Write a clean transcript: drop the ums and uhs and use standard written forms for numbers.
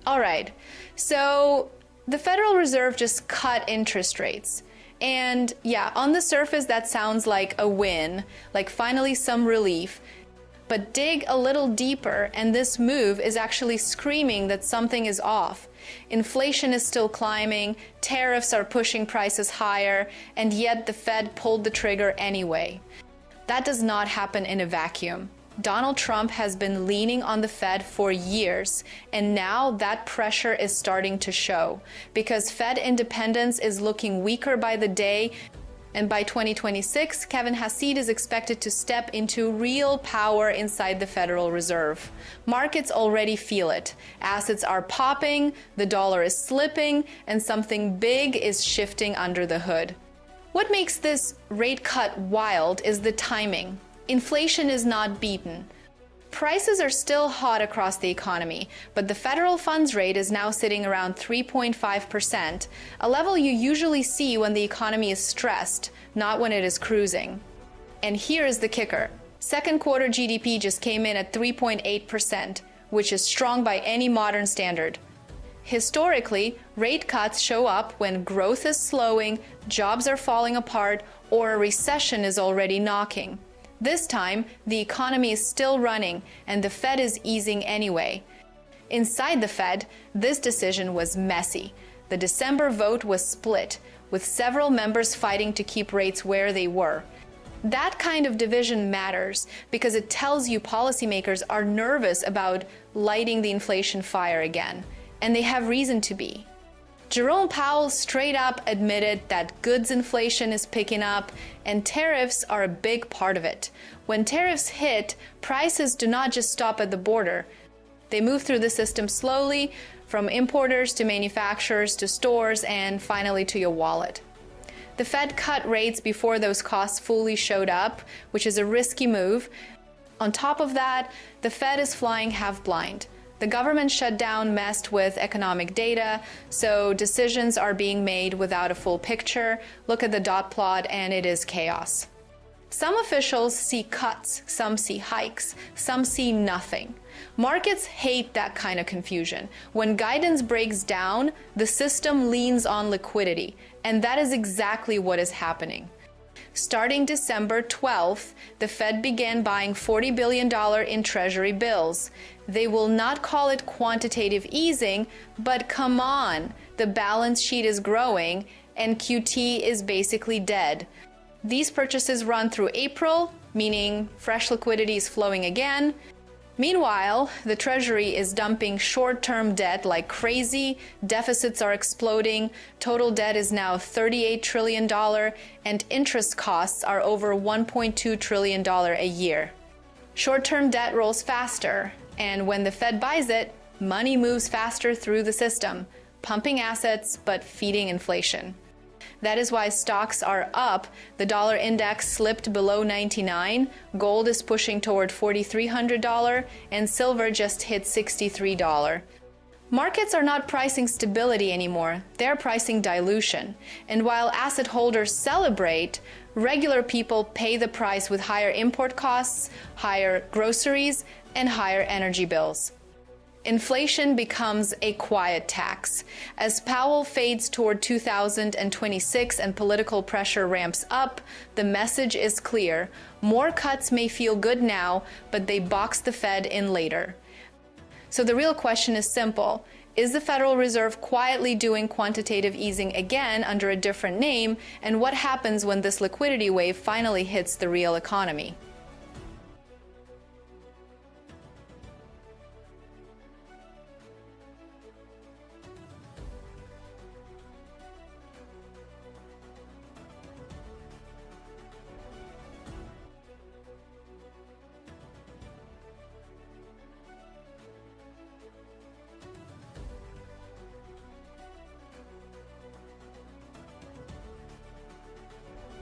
All right, so the Federal Reserve just cut interest rates. And yeah, on the surface, that sounds like a win, like finally some relief. But dig a little deeper, and this move is actually screaming that something is off. Inflation is still climbing, tariffs are pushing prices higher, and yet the Fed pulled the trigger anyway. That does not happen in a vacuum. Donald Trump has been leaning on the Fed for years, and now that pressure is starting to show because Fed independence is looking weaker by the day, and by 2026, Kevin Hasid is expected to step into real power inside the Federal Reserve. Markets already feel it. Assets are popping, the dollar is slipping, and something big is shifting under the hood. What makes this rate cut wild is the timing. Inflation is not beaten. Prices are still hot across the economy, but the federal funds rate is now sitting around 3.5%, a level you usually see when the economy is stressed, not when it is cruising. And here is the kicker. Second quarter GDP just came in at 3.8%, which is strong by any modern standard. Historically, rate cuts show up when growth is slowing, jobs are falling apart, or a recession is already knocking. This time, the economy is still running, and the Fed is easing anyway. Inside the Fed, this decision was messy. The December vote was split, with several members fighting to keep rates where they were. That kind of division matters because it tells you policymakers are nervous about lighting the inflation fire again, and they have reason to be. Jerome Powell straight up admitted that goods inflation is picking up, and tariffs are a big part of it. When tariffs hit, prices do not just stop at the border. They move through the system slowly, from importers to manufacturers to stores and finally to your wallet. The Fed cut rates before those costs fully showed up, which is a risky move. On top of that, the Fed is flying half blind. The government shutdown messed with economic data, so decisions are being made without a full picture. Look at the dot plot and it is chaos. Some officials see cuts, some see hikes, some see nothing. Markets hate that kind of confusion. When guidance breaks down, the system leans on liquidity, and that is exactly what is happening. Starting December 12th, the Fed began buying $40 billion in Treasury bills. They will not call it quantitative easing, but come on, the balance sheet is growing and QT is basically dead. These purchases run through April, meaning fresh liquidity is flowing again. Meanwhile, the Treasury is dumping short-term debt like crazy, deficits are exploding, total debt is now $38 trillion, and interest costs are over $1.2 trillion a year. Short-term debt rolls faster, and when the Fed buys it, money moves faster through the system, pumping assets but feeding inflation. That is why stocks are up. The dollar index slipped below 99, gold is pushing toward $4,300, and silver just hit $63. Markets are not pricing stability anymore, they're pricing dilution. And while asset holders celebrate, regular people pay the price with higher import costs, higher groceries, and higher energy bills. Inflation becomes a quiet tax. As Powell fades toward 2026 and political pressure ramps up, the message is clear. More cuts may feel good now, but they box the Fed in later. So the real question is simple. Is the Federal Reserve quietly doing quantitative easing again under a different name? And what happens when this liquidity wave finally hits the real economy?